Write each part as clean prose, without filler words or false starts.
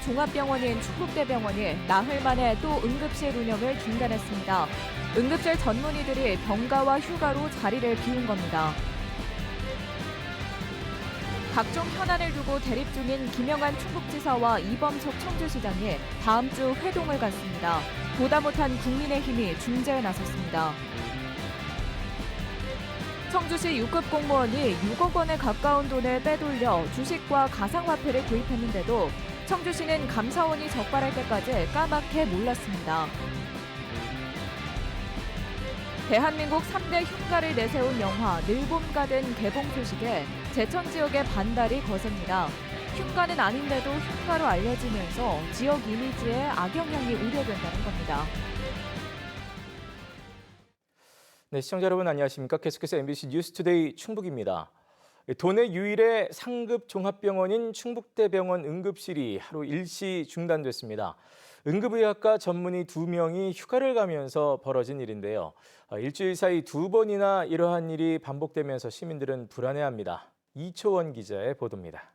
종합병원인 충북대병원이 나흘 만에 또 응급실 운영을 중단했습니다. 응급실 전문의들이 병가와 휴가로 자리를 비운 겁니다. 각종 현안을 두고 대립 중인 김영한 충북지사와 이범석 청주시장이 다음 주 회동을 갖습니다. 보다 못한 국민의힘이 중재에 나섰습니다. 청주시 6급 공무원이 6억 원에 가까운 돈을 빼돌려 주식과 가상화폐를 구입했는데도 청주시는 감사원이 적발할 때까지 까맣게 몰랐습니다. 대한민국 3대 흉가를 내세운 영화 늘봄가든 개봉 소식에 제천 지역의 반발이 거셉니다. 흉가는 아닌데도 흉가로 알려지면서 지역 이미지에 악영향이 우려된다는 겁니다. 네, 시청자 여러분 안녕하십니까? 계속해서 MBC 뉴스투데이 충북입니다. 도내 유일의 상급 종합병원인 충북대병원 응급실이 하루 일시 중단됐습니다. 응급의학과 전문의 2명이 휴가를 가면서 벌어진 일인데요. 일주일 사이 2번이나 이러한 일이 반복되면서 시민들은 불안해합니다. 이초원 기자의 보도입니다.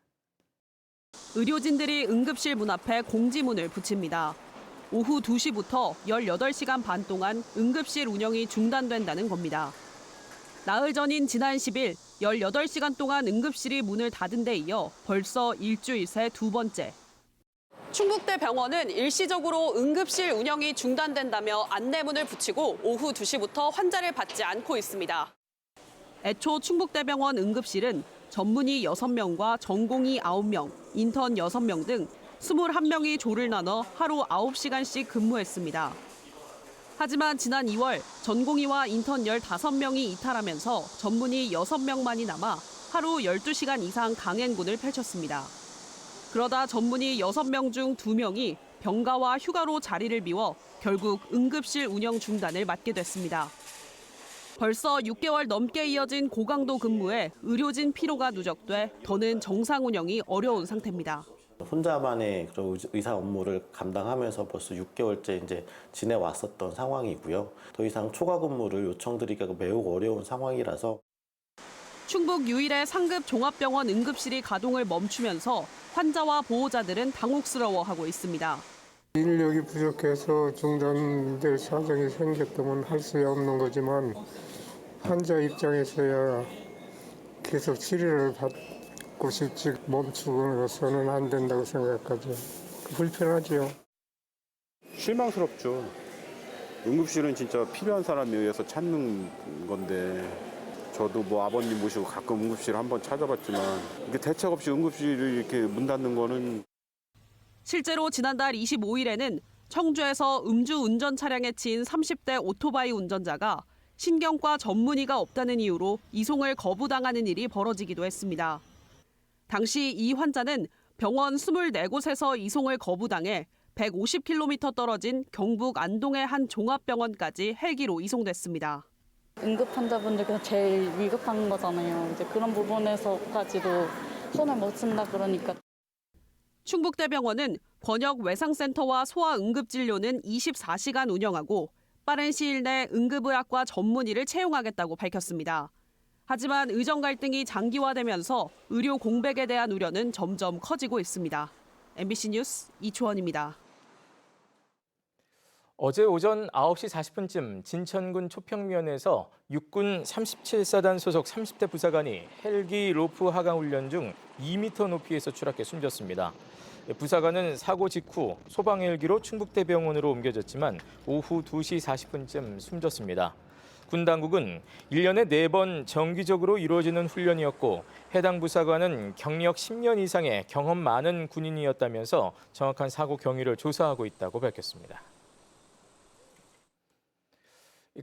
의료진들이 응급실 문 앞에 공지문을 붙입니다. 오후 2시부터 18시간 반 동안 응급실 운영이 중단된다는 겁니다. 나흘 전인 지난 10일 18시간 동안 응급실이 문을 닫은 데 이어 벌써 일주일 새 2번째. 충북대병원은 일시적으로 응급실 운영이 중단된다며 안내문을 붙이고 오후 2시부터 환자를 받지 않고 있습니다. 애초 충북대병원 응급실은 전문의 6명과 전공의 9명, 인턴 6명 등 21명이 조를 나눠 하루 9시간씩 근무했습니다. 하지만 지난 2월 전공의와 인턴 15명이 이탈하면서 전문의 6명만이 남아 하루 12시간 이상 강행군을 펼쳤습니다. 그러다 전문의 6명 중 2명이 병가와 휴가로 자리를 비워 결국 응급실 운영 중단을 맞게 됐습니다. 벌써 6개월 넘게 이어진 고강도 근무에 의료진 피로가 누적돼 더는 정상 운영이 어려운 상태입니다. 혼자만의 그런 의사 업무를 감당하면서 벌써 6개월째 이제 지내왔었던 상황이고요. 더 이상 초과 근무를 요청드리기가 매우 어려운 상황이라서 충북 유일의 상급 종합병원 응급실이 가동을 멈추면서 환자와 보호자들은 당혹스러워하고 있습니다. 인력이 부족해서 중단될 사정이 생겼다면 할 수 없는 거지만 환자 입장에서야 계속 치료를 받고 싶지 멈추고서는 안 된다고 생각하죠. 불편하죠. 실망스럽죠. 응급실은 진짜 필요한 사람에 의해서 찾는 건데 저도 뭐 아버님 모시고 가끔 응급실 한번 찾아봤지만 이게 대책 없이 응급실을 이렇게 문 닫는 거는 실제로 지난달 25일에는 청주에서 음주 운전 차량에 치인 30대 오토바이 운전자가 신경과 전문의가 없다는 이유로 이송을 거부당하는 일이 벌어지기도 했습니다. 당시 이 환자는 병원 24곳에서 이송을 거부당해 150km 떨어진 경북 안동의 한 종합병원까지 헬기로 이송됐습니다. 응급 환자분들 제일 위급한 거잖아요. 이제 그런 부분에서까지도 손을 못 쓴다 그러니까. 충북대병원은 권역 외상센터와 소아응급진료는 24시간 운영하고 빠른 시일 내 응급의학과 전문의를 채용하겠다고 밝혔습니다. 하지만 의정 갈등이 장기화되면서 의료 공백에 대한 우려는 점점 커지고 있습니다. MBC 뉴스 이초원입니다. 어제 오전 9시 40분쯤 진천군 초평면에서 육군 37사단 소속 30대 부사관이 헬기 로프 하강 훈련 중 2m 높이에서 추락해 숨졌습니다. 부사관은 사고 직후 소방 헬기로 충북대병원으로 옮겨졌지만 오후 2시 40분쯤 숨졌습니다. 군 당국은 1년에 4번 정기적으로 이루어지는 훈련이었고 해당 부사관은 경력 10년 이상의 경험 많은 군인이었다면서 정확한 사고 경위를 조사하고 있다고 밝혔습니다.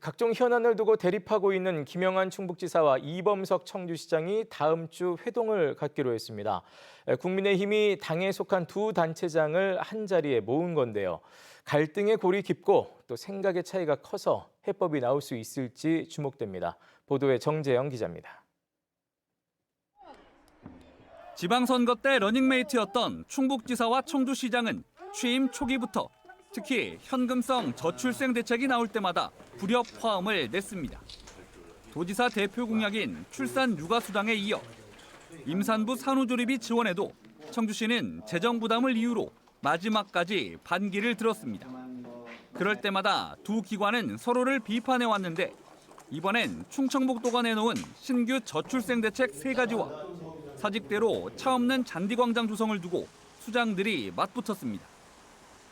각종 현안을 두고 대립하고 있는 김영한 충북지사와 이범석 청주시장이 다음 주 회동을 갖기로 했습니다. 국민의힘이 당에 속한 두 단체장을 한자리에 모은 건데요. 갈등의 골이 깊고 또 생각의 차이가 커서 해법이 나올 수 있을지 주목됩니다. 보도에 정재영 기자입니다. 지방선거 때 러닝메이트였던 충북지사와 청주시장은 취임 초기부터 특히 현금성 저출생 대책이 나올 때마다 불협 화음을 냈습니다. 도지사 대표 공약인 출산 육아 수당에 이어 임산부 산후조리비 지원에도 청주시는 재정 부담을 이유로 마지막까지 반기를 들었습니다. 그럴 때마다 두 기관은 서로를 비판해 왔는데 이번엔 충청북도가 내놓은 신규 저출생 대책 3가지와 사직대로 차 없는 잔디광장 조성을 두고 수장들이 맞붙었습니다.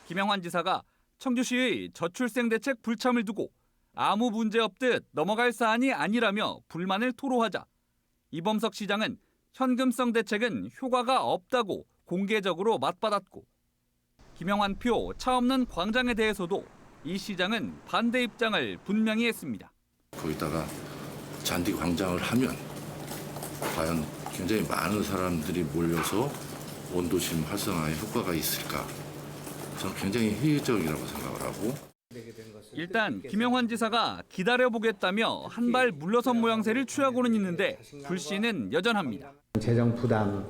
김영환 지사가 청주시의 저출생 대책 불참을 두고 아무 문제 없듯 넘어갈 사안이 아니라며 불만을 토로하자 이범석 시장은 현금성 대책은 효과가 없다고 공개적으로 맞받았고 김영환 표 차 없는 광장에 대해서도 이 시장은 반대 입장을 분명히 했습니다. 거기다가 잔디 광장을 하면 과연 굉장히 많은 사람들이 몰려서 원도심 활성화에 효과가 있을까? 저는 굉장히 회의적이라고 생각을 하고. 일단 김영환 지사가 기다려보겠다며 한 발 물러선 모양새를 취하고는 있는데 불씨는 여전합니다. 재정 부담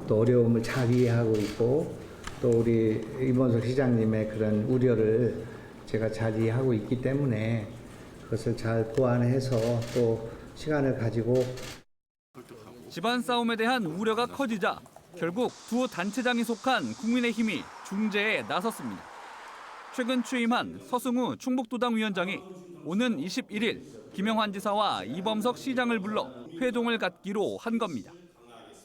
또 어려움을 잘 이해하고 있고 또 우리 이범석 시장님의 그런 우려를 제가 잘 이해하고 있기 때문에 그것을 잘 보완해서 또 시간을 가지고 집안 싸움에 대한 우려가 커지자 결국 두 단체장이 속한 국민의힘이 중재에 나섰습니다. 최근 취임한 서승우 충북도당 위원장이 오는 21일 김영환 지사와 이범석 시장을 불러 회동을 갖기로 한 겁니다.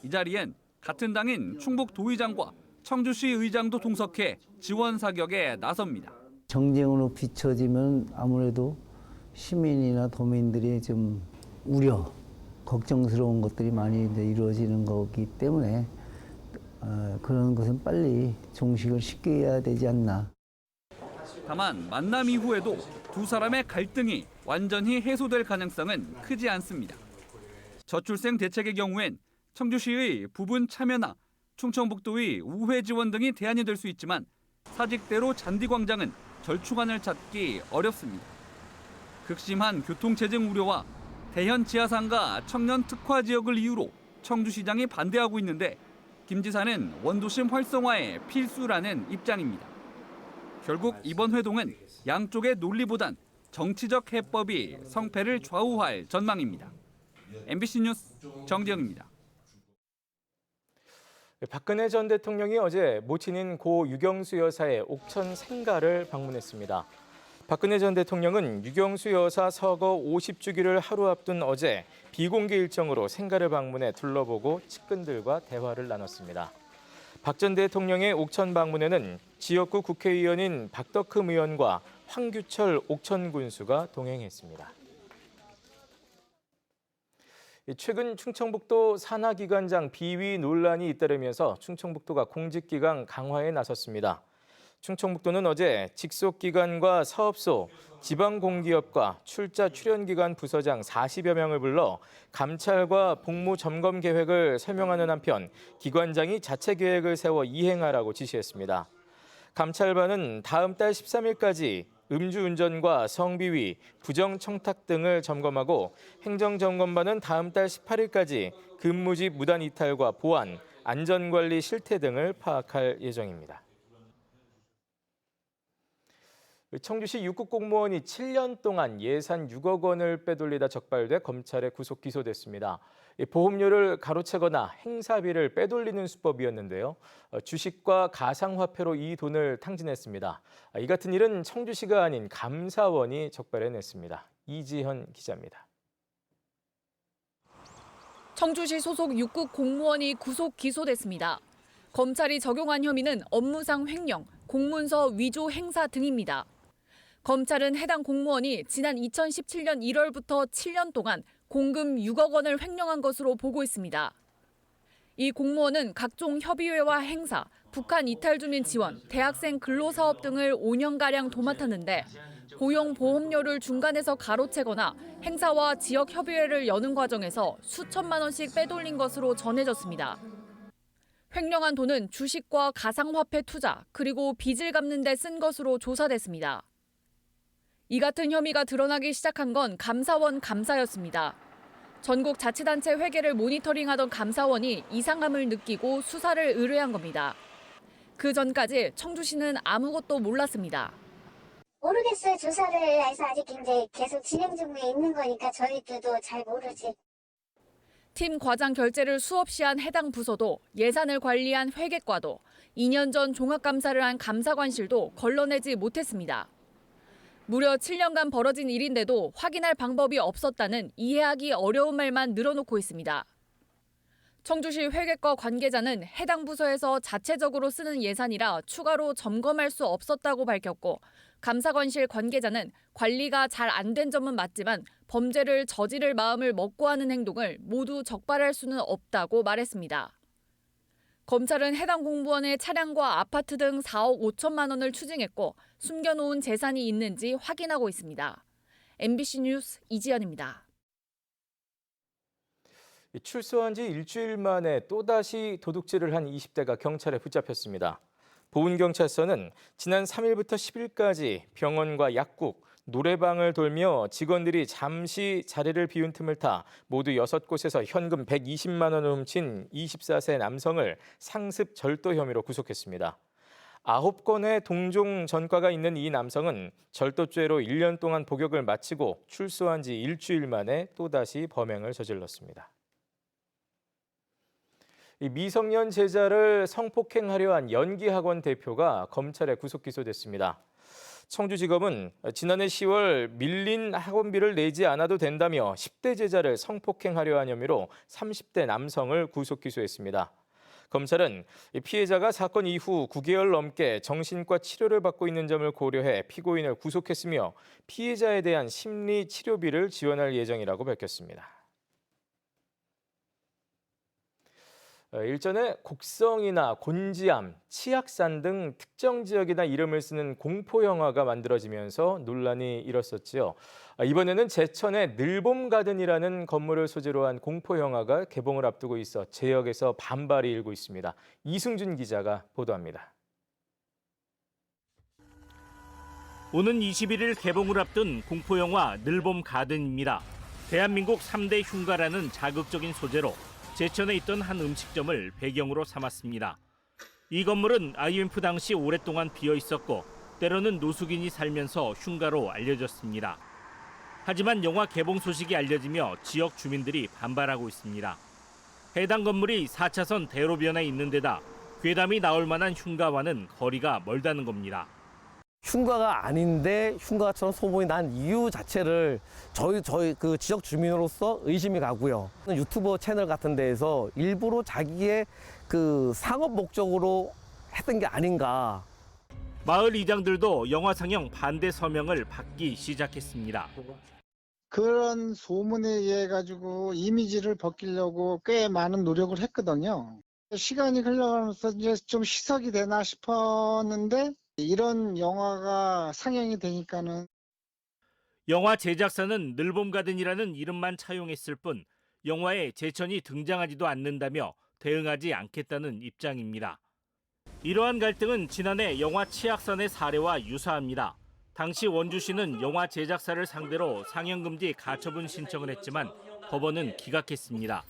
이 자리엔 같은 당인 충북도의장과 청주시 의장도 동석해 지원 사격에 나섭니다. 정쟁으로 비춰지면 아무래도 시민이나 도민들이 좀 우려, 걱정스러운 것들이 많이 이루어지는 거기 때문에 그런 것은 빨리 종식을 쉽게 해야 되지 않나. 다만 만남 이후에도 두 사람의 갈등이 완전히 해소될 가능성은 크지 않습니다. 저출생 대책의 경우엔 청주시의 부분 참여나 충청북도의 우회 지원 등이 대안이 될 수 있지만 사직대로 잔디광장은 절충안을 찾기 어렵습니다. 극심한 교통체증 우려와 대현 지하상가 청년 특화 지역을 이유로 청주시장이 반대하고 있는데 김 지사는 원도심 활성화에 필수라는 입장입니다. 결국 이번 회동은 양쪽의 논리보단 정치적 해법이 성패를 좌우할 전망입니다. MBC 뉴스 정재영입니다. 박근혜 전 대통령이 어제 모친인 고 유경수 여사의 옥천 생가를 방문했습니다. 박근혜 전 대통령은 유경수 여사 서거 50주기를 하루 앞둔 어제 비공개 일정으로 생가를 방문해 둘러보고 측근들과 대화를 나눴습니다. 박 전 대통령의 옥천 방문에는 지역구 국회의원인 박덕흠 의원과 황규철 옥천 군수가 동행했습니다. 최근 충청북도 산하기관장 비위 논란이 잇따르면서 충청북도가 공직기강 강화에 나섰습니다. 충청북도는 어제 직속기관과 사업소, 지방공기업과 출자 출연기관 부서장 40여 명을 불러 감찰과 복무 점검 계획을 설명하는 한편 기관장이 자체 계획을 세워 이행하라고 지시했습니다. 감찰반은 다음 달 13일까지 음주운전과 성비위, 부정청탁 등을 점검하고 행정점검반은 다음 달 18일까지 근무지 무단 이탈과 보안, 안전관리 실태 등을 파악할 예정입니다. 청주시 6급 공무원이 7년 동안 예산 6억 원을 빼돌리다 적발돼 검찰에 구속 기소됐습니다. 보험료를 가로채거나 행사비를 빼돌리는 수법이었는데요. 주식과 가상화폐로 이 돈을 탕진했습니다. 이 같은 일은 청주시가 아닌 감사원이 적발해냈습니다. 이지현 기자입니다. 청주시 소속 6급 공무원이 구속 기소됐습니다. 검찰이 적용한 혐의는 업무상 횡령, 공문서 위조 행사 등입니다. 검찰은 해당 공무원이 지난 2017년 1월부터 7년 동안 공금 6억 원을 횡령한 것으로 보고 있습니다. 이 공무원은 각종 협의회와 행사, 북한 이탈 주민 지원, 대학생 근로사업 등을 5년가량 도맡았는데 고용 보험료를 중간에서 가로채거나 행사와 지역 협의회를 여는 과정에서 수천만 원씩 빼돌린 것으로 전해졌습니다. 횡령한 돈은 주식과 가상화폐 투자, 그리고 빚을 갚는 데 쓴 것으로 조사됐습니다. 이 같은 혐의가 드러나기 시작한 건 감사원 감사였습니다. 전국 자치단체 회계를 모니터링하던 감사원이 이상함을 느끼고 수사를 의뢰한 겁니다. 그 전까지 청주시는 아무것도 몰랐습니다. 모르겠어요. 조사를 해서 아직 이제 계속 진행 중에 있는 거니까 저희들도 잘 모르지. 팀 과장 결재를 수없이 한 해당 부서도 예산을 관리한 회계과도 2년 전 종합감사를 한 감사관실도 걸러내지 못했습니다. 무려 7년간 벌어진 일인데도 확인할 방법이 없었다는 이해하기 어려운 말만 늘어놓고 있습니다. 청주시 회계과 관계자는 해당 부서에서 자체적으로 쓰는 예산이라 추가로 점검할 수 없었다고 밝혔고, 감사관실 관계자는 관리가 잘 안 된 점은 맞지만 범죄를 저지를 마음을 먹고 하는 행동을 모두 적발할 수는 없다고 말했습니다. 검찰은 해당 공무원의 차량과 아파트 등 4억 5천만 원을 추징했고 숨겨놓은 재산이 있는지 확인하고 있습니다. MBC 뉴스 이지연입니다. 출소한 지 일주일 만에 또다시 도둑질을 한 20대가 경찰에 붙잡혔습니다. 보은경찰서는 지난 3일부터 10일까지 병원과 약국, 노래방을 돌며 직원들이 잠시 자리를 비운 틈을 타 모두 6곳에서 현금 120만 원을 훔친 24세 남성을 상습 절도 혐의로 구속했습니다. 9건의 동종 전과가 있는 이 남성은 절도죄로 1년 동안 복역을 마치고 출소한 지 일주일 만에 또다시 범행을 저질렀습니다. 이 미성년 제자를 성폭행하려 한 연기학원 대표가 검찰에 구속 기소됐습니다. 청주지검은 지난해 10월 밀린 학원비를 내지 않아도 된다며 10대 제자를 성폭행하려 한 혐의로 30대 남성을 구속 기소했습니다. 검찰은 피해자가 사건 이후 9개월 넘게 정신과 치료를 받고 있는 점을 고려해 피고인을 구속했으며 피해자에 대한 심리 치료비를 지원할 예정이라고 밝혔습니다. 일전에 곡성이나 곤지암, 치악산 등 특정 지역이나 이름을 쓰는 공포 영화가 만들어지면서 논란이 일었었지요. 이번에는 제천의 늘봄가든이라는 건물을 소재로 한 공포 영화가 개봉을 앞두고 있어 지역에서 반발이 일고 있습니다. 이승준 기자가 보도합니다. 오는 21일 개봉을 앞둔 공포 영화 늘봄가든입니다. 대한민국 3대 흉가라는 자극적인 소재로 제천에 있던 한 음식점을 배경으로 삼았습니다. 이 건물은 IMF 당시 오랫동안 비어 있었고 때로는 노숙인이 살면서 흉가로 알려졌습니다. 하지만 영화 개봉 소식이 알려지며 지역 주민들이 반발하고 있습니다. 해당 건물이 4차선 대로변에 있는 데다 괴담이 나올 만한 흉가와는 거리가 멀다는 겁니다. 흉가가 아닌데 흉가처럼 소문이 난 이유 자체를 저희 그 지역 주민으로서 의심이 가고요. 유튜버 채널 같은 데에서 일부러 자기의 그 상업 목적으로 했던 게 아닌가. 마을 이장들도 영화 상영 반대 서명을 받기 시작했습니다. 그런 소문에 의해 가지고 이미지를 벗기려고 꽤 많은 노력을 했거든요. 시간이 흘러가면서 이제 좀 희석이 되나 싶었는데 이런 영화가 상영이 되니까는. 영화 제작사는 늘봄가든이라는 이름만 차용했을 뿐 영화에 제천이 등장하지도 않는다며 대응하지 않겠다는 입장입니다. 이러한 갈등은 지난해 영화 치악산의 사례와 유사합니다. 당시 원주시는 영화 제작사를 상대로 상영금지 가처분 신청을 했지만 법원은 기각했습니다.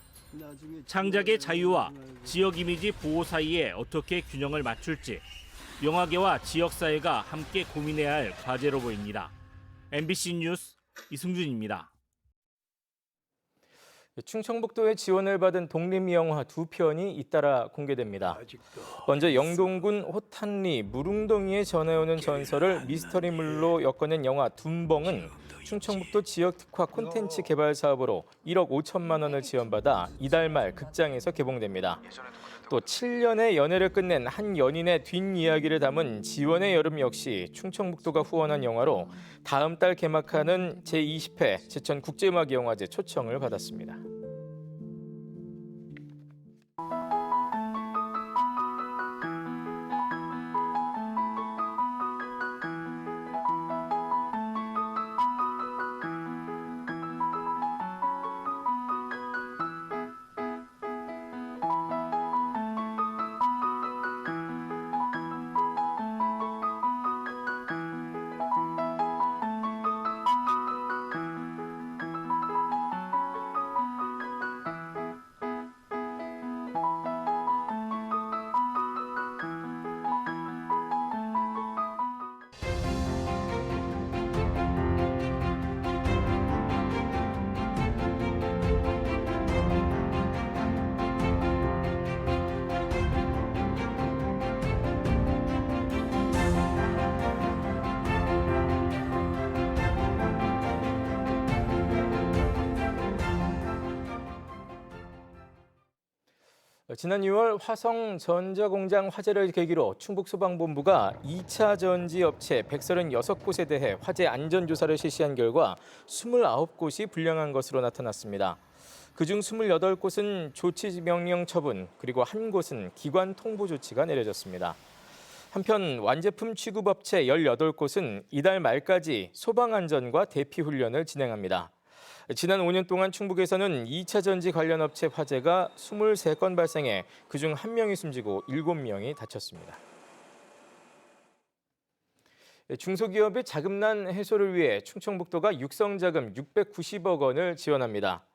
창작의 자유와 지역 이미지 보호 사이에 어떻게 균형을 맞출지 영화계와 지역사회가 함께 고민해야 할 과제로 보입니다. MBC 뉴스 이승준입니다. 충청북도에 지원을 받은 독립영화 2편이 잇따라 공개됩니다. 먼저 영동군 호탄리 무릉동이에 전해오는 전설을 미스터리물로 엮어낸 영화 둔벙은 충청북도 지역 특화 콘텐츠 개발 사업으로 1억 5천만 원을 지원받아 이달 말 극장에서 개봉됩니다. 또 7년의 연애를 끝낸 한 연인의 뒷이야기를 담은 지원의 여름 역시 충청북도가 후원한 영화로 다음 달 개막하는 제20회 제천국제음악영화제 초청을 받았습니다. 지난 6월 화성 전자공장 화재를 계기로 충북소방본부가 2차 전지 업체 136곳에 대해 화재 안전조사를 실시한 결과 29곳이 불량한 것으로 나타났습니다. 그중 28곳은 조치 명령 처분, 그리고 한 곳은 기관 통보 조치가 내려졌습니다. 한편 완제품 취급업체 18곳은 이달 말까지 소방안전과 대피훈련을 진행합니다. 지난 5년 동안 충북에서는 2차 전지 관련 업체 화재가 23건 발생해 그중 1명이 숨지고 7명이 다쳤습니다. 중소기업의 자금난 해소를 위해 충청북도가 육성자금 690억 원을 지원합니다.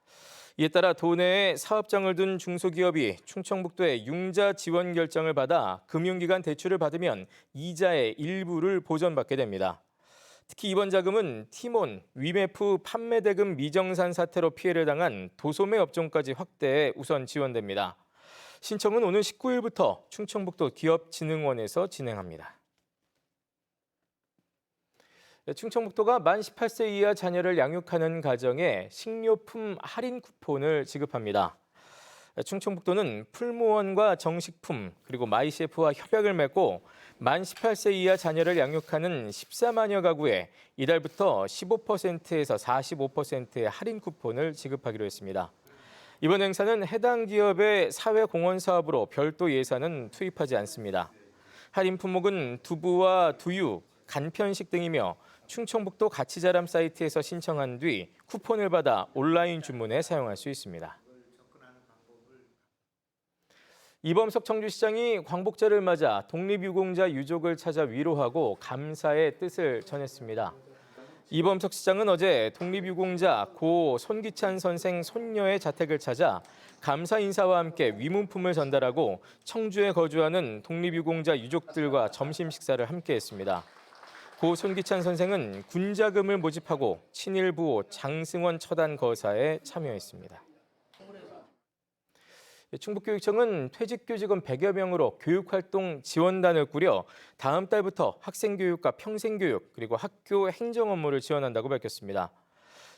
이에 따라 도내에 사업장을 둔 중소기업이 충청북도의 융자 지원 결정을 받아 금융기관 대출을 받으면 이자의 일부를 보전받게 됩니다. 특히 이번 자금은 티몬, 위메프 판매 대금 미정산 사태로 피해를 당한 도소매 업종까지 확대해 우선 지원됩니다. 신청은 오는 19일부터 충청북도 기업진흥원에서 진행합니다. 충청북도가 만 18세 이하 자녀를 양육하는 가정에 식료품 할인 쿠폰을 지급합니다. 충청북도는 풀무원과 정식품 그리고 마이셰프와 협약을 맺고 만 18세 이하 자녀를 양육하는 14만여 가구에 이달부터 15%에서 45%의 할인 쿠폰을 지급하기로 했습니다. 이번 행사는 해당 기업의 사회공헌 사업으로 별도 예산은 투입하지 않습니다. 할인 품목은 두부와 두유, 간편식 등이며 충청북도 가치자람 사이트에서 신청한 뒤 쿠폰을 받아 온라인 주문에 사용할 수 있습니다. 이범석 청주시장이 광복절을 맞아 독립유공자 유족을 찾아 위로하고 감사의 뜻을 전했습니다. 이범석 시장은 어제 독립유공자 고 손기찬 선생 손녀의 자택을 찾아 감사 인사와 함께 위문품을 전달하고 청주에 거주하는 독립유공자 유족들과 점심 식사를 함께 했습니다. 고 손기찬 선생은 군자금을 모집하고 친일 부호 장승원 처단 거사에 참여했습니다. 충북교육청은 퇴직교직원 100여 명으로 교육활동 지원단을 꾸려 다음 달부터 학생교육과 평생교육 그리고 학교 행정 업무를 지원한다고 밝혔습니다.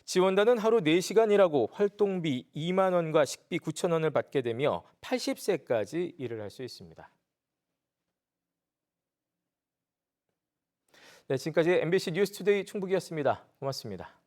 지원단은 하루 4시간 일하고 활동비 2만 원과 식비 9천 원을 받게 되며 80세까지 일을 할 수 있습니다. 네, 지금까지 MBC 뉴스투데이 충북이었습니다. 고맙습니다.